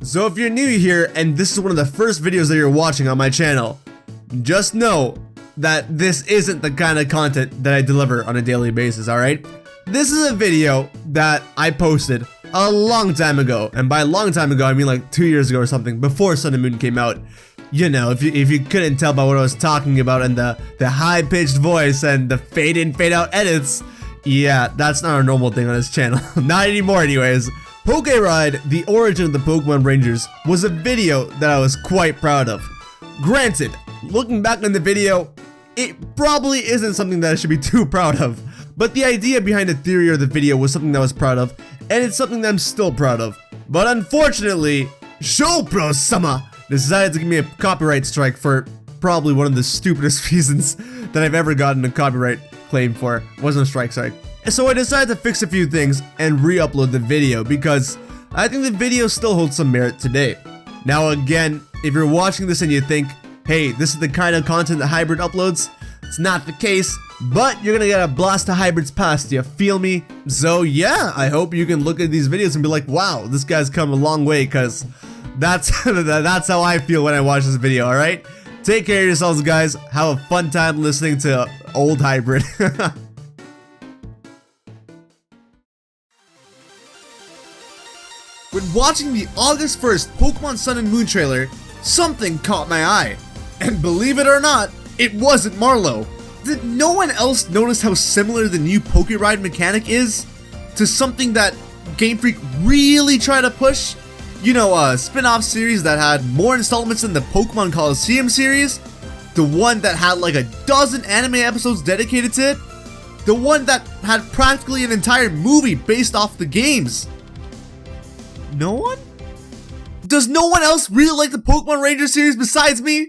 So if you're new here and this is one of the first videos that you're watching on my channel, just know that this isn't the kind of content that I deliver on a daily basis, alright? This is a video that I posted a long time ago, and by a long time ago I mean like 2 years ago or something, before Sun and Moon came out. You know, if you couldn't tell by what I was talking about and the high-pitched voice and the fade-in, fade-out edits, yeah, that's not a normal thing on this channel. Not anymore anyways. Poke Ride, the origin of the Pokemon Rangers, was a video that I was quite proud of. Granted, looking back on the video, it probably isn't something that I should be too proud of, but the idea behind the theory of the video was something that I was proud of, and it's something that I'm still proud of. But unfortunately, Showpro-sama decided to give me a copyright strike for probably one of the stupidest reasons that I've ever gotten a copyright claim for. It wasn't a strike, sorry. And so I decided to fix a few things and re-upload the video because I think the video still holds some merit today. Now again, if you're watching this and you think, hey, this is the kind of content that Hybrid uploads, it's not the case, but you're gonna get a blast of Hybrids past you, feel me? So yeah, I hope you can look at these videos and be like, wow, this guy's come a long way, because that's how I feel when I watch this video, alright? Take care of yourselves, guys. Have a fun time listening to old Hybrid. When watching the August 1st Pokemon Sun and Moon trailer, something caught my eye. And believe it or not, it wasn't Marlowe. Did no one else notice how similar the new Poke Ride mechanic is to something that Game Freak really tried to push? You know, a spin-off series that had more installments than the Pokemon Coliseum series? The one that had like a dozen anime episodes dedicated to it? The one that had practically an entire movie based off the games? No one? Does no one else really like the Pokemon Ranger series besides me?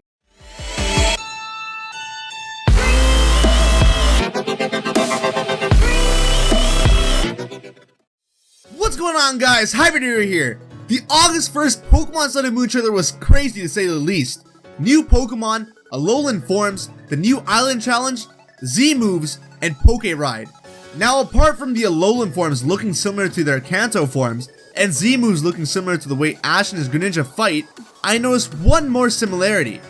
What's going on, guys? HybridHero here. The August 1st Pokemon Sun and Moon trailer was crazy to say the least. New Pokemon, Alolan Forms, the new Island Challenge, Z moves, and Poke Ride. Now, apart from the Alolan Forms looking similar to their Kanto forms, and Z moves looking similar to the way Ash and his Greninja fight, I noticed one more similarity,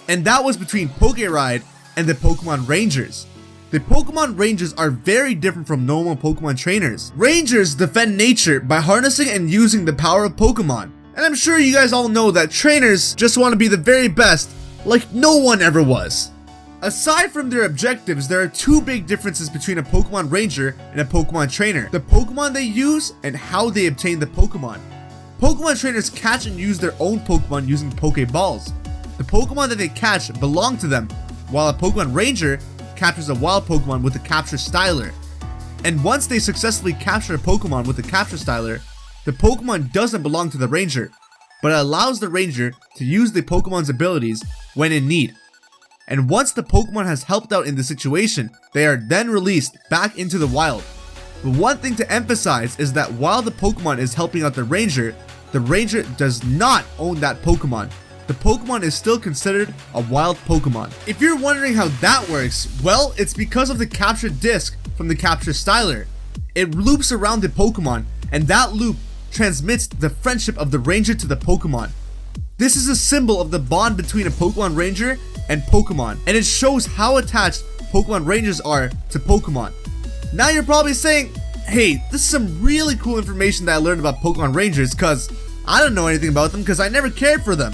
and that was between Poke Ride and the Pokemon Rangers. The Pokemon Rangers are very different from normal Pokemon trainers. Rangers defend nature by harnessing and using the power of Pokemon. And I'm sure you guys all know that trainers just want to be the very best, like no one ever was. Aside from their objectives, there are two big differences between a Pokemon Ranger and a Pokemon Trainer. The Pokemon they use and how they obtain the Pokemon. Pokemon Trainers catch and use their own Pokemon using Pokeballs. The Pokemon that they catch belong to them, while a Pokemon Ranger captures a wild Pokemon with a Capture Styler. And once they successfully capture a Pokemon with a Capture Styler, the Pokemon doesn't belong to the Ranger, but it allows the Ranger to use the Pokemon's abilities when in need. And once the Pokemon has helped out in the situation, they are then released back into the wild. But one thing to emphasize is that while the Pokemon is helping out the Ranger does not own that Pokemon. The Pokemon is still considered a wild Pokemon. If you're wondering how that works, well, it's because of the Capture Disc from the Capture Styler. It loops around the Pokemon, and that loop transmits the friendship of the Ranger to the Pokemon. This is a symbol of the bond between a Pokemon Ranger and Pokemon, and it shows how attached Pokemon Rangers are to Pokemon. Now you're probably saying, hey, this is some really cool information that I learned about Pokemon Rangers, cause I don't know anything about them because I never cared for them.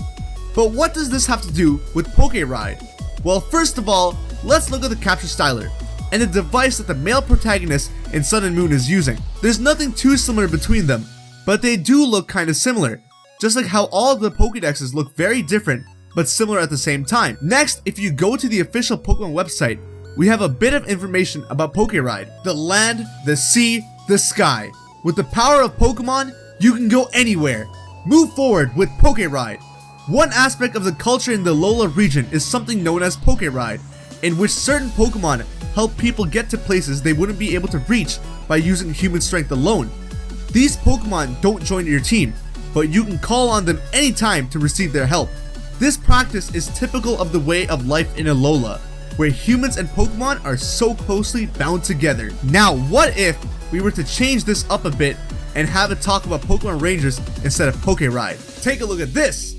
But what does this have to do with Poke Ride? Well, first of all, let's look at the Capture Styler and the device that the male protagonist in Sun and Moon is using. There's nothing too similar between them, but they do look kinda similar, just like how all of the Pokédexes look very different but similar at the same time. Next, if you go to the official Pokemon website, we have a bit of information about Poke Ride. The land, the sea, the sky. With the power of Pokemon, you can go anywhere. Move forward with Poke Ride. One aspect of the culture in the Alola region is something known as Poke Ride, in which certain Pokemon help people get to places they wouldn't be able to reach by using human strength alone. These Pokemon don't join your team, but you can call on them anytime to receive their help. This practice is typical of the way of life in Alola, where humans and Pokemon are so closely bound together. Now, what if we were to change this up a bit and have it talk about Pokemon Rangers instead of Pokeride. Take a look at this.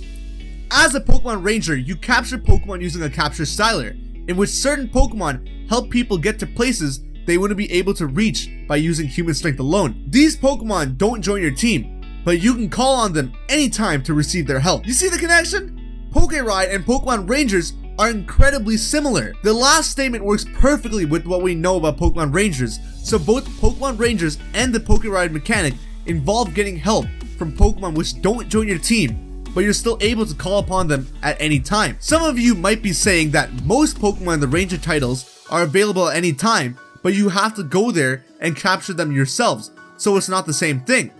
As a Pokemon Ranger, you capture Pokemon using a capture styler, in which certain Pokemon help people get to places they wouldn't be able to reach by using human strength alone. These Pokemon don't join your team, but you can call on them anytime to receive their help. You see the connection? Pokeride and Pokemon Rangers are incredibly similar. The last statement works perfectly with what we know about Pokemon Rangers, so both Pokemon Rangers and the Pokeride mechanic involve getting help from Pokemon which don't join your team, but you're still able to call upon them at any time. Some of you might be saying that most Pokemon in the Ranger titles are available at any time, but you have to go there and capture them yourselves, so it's not the same thing.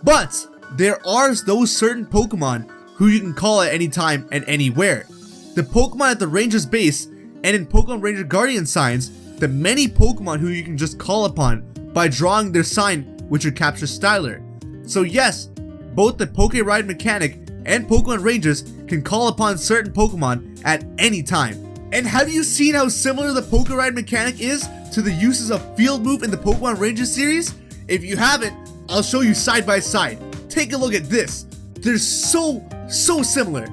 But there are those certain Pokemon who you can call at any time and anywhere. The Pokemon at the Ranger's base and in Pokemon Ranger Guardian signs, the many Pokemon who you can just call upon by drawing their sign with your capture styler. So yes, both the Pokeride mechanic and Pokemon Rangers can call upon certain Pokemon at any time. And have you seen how similar the Pokeride mechanic is to the uses of Field Move in the Pokemon Ranger series? If you haven't, I'll show you side by side. Take a look at this. They're so similar.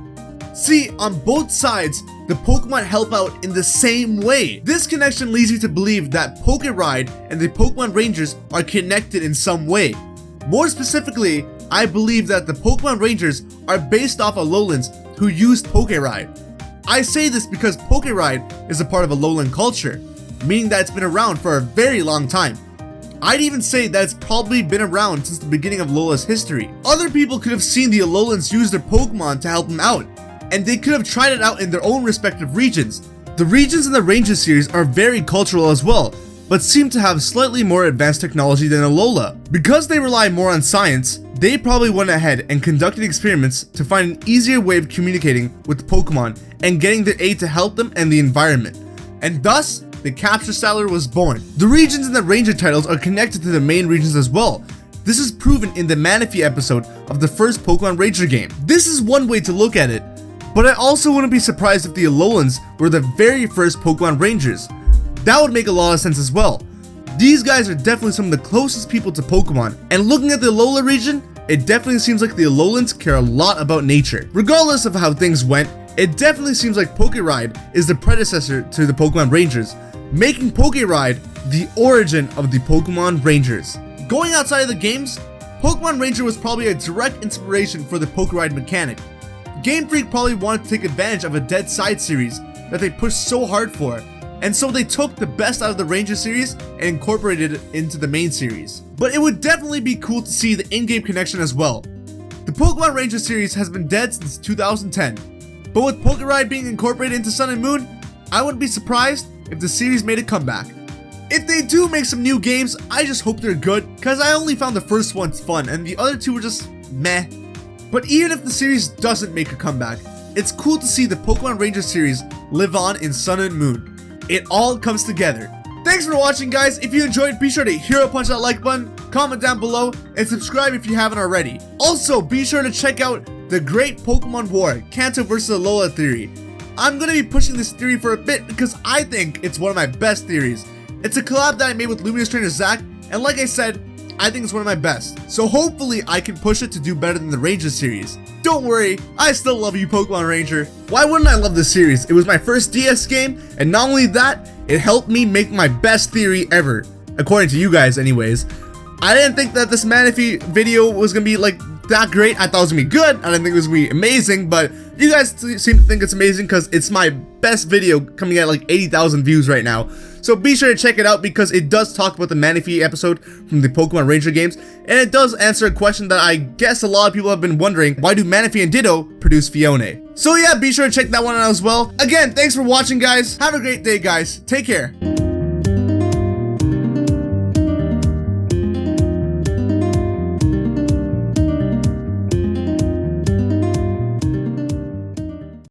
See, on both sides, the Pokemon help out in the same way. This connection leads you to believe that Pokeride and the Pokemon Rangers are connected in some way. More specifically, I believe that the Pokemon Rangers are based off Alolans who used Pokeride. I say this because Pokeride is a part of Alolan culture, meaning that it's been around for a very long time. I'd even say that it's probably been around since the beginning of Alola's history. Other people could have seen the Alolans use their Pokemon to help them out, and they could have tried it out in their own respective regions. The regions in the Ranger series are very cultural as well, but seem to have slightly more advanced technology than Alola. Because they rely more on science, they probably went ahead and conducted experiments to find an easier way of communicating with Pokemon and getting their aid to help them and the environment. And thus, the capture styler was born. The regions in the Ranger titles are connected to the main regions as well. This is proven in the Manaphy episode of the first Pokemon Ranger game. This is one way to look at it, but I also wouldn't be surprised if the Alolans were the very first Pokemon Rangers. That would make a lot of sense as well. These guys are definitely some of the closest people to Pokemon, and looking at the Alola region, it definitely seems like the Alolans care a lot about nature. Regardless of how things went, it definitely seems like Pokeride is the predecessor to the Pokemon Rangers, making Pokeride the origin of the Pokemon Rangers. Going outside of the games, Pokemon Ranger was probably a direct inspiration for the Pokeride mechanic. Game Freak probably wanted to take advantage of a dead side series that they pushed so hard for, and so they took the best out of the Ranger series and incorporated it into the main series. But it would definitely be cool to see the in-game connection as well. The Pokemon Ranger series has been dead since 2010, but with Pokeride being incorporated into Sun and Moon, I wouldn't be surprised if the series made a comeback. If they do make some new games, I just hope they're good, cause I only found the first one fun and the other two were just meh. But even if the series doesn't make a comeback, it's cool to see the Pokemon Ranger series live on in Sun and Moon. It all comes together. Thanks for watching, guys. If you enjoyed, be sure to hero punch that like button, comment down below, and subscribe if you haven't already. Also, be sure to check out the Great Pokemon War, Kanto vs Alola theory. I'm going to be pushing this theory for a bit because I think it's one of my best theories. It's a collab that I made with Luminous Trainer Zach, and like I said, I think it's one of my best. So hopefully I can push it to do better than the Ranger series. Don't worry, I still love you, Pokemon Ranger. Why wouldn't I love this series? It was my first DS game, and not only that, it helped me make my best theory ever. According to you guys anyways. I didn't think that this Manaphy video was gonna be like that great. I thought it was gonna be good. I didn't think it was gonna be amazing, but you guys seem to think it's amazing because it's my best video coming at like 80,000 views right now. So be sure to check it out because it does talk about the Manaphy episode from the Pokemon Ranger games, and it does answer a question that I guess a lot of people have been wondering: why do Manaphy and Ditto produce Fione? So yeah, be sure to check that one out as well. Again, thanks for watching, guys. Have a great day, guys. Take care.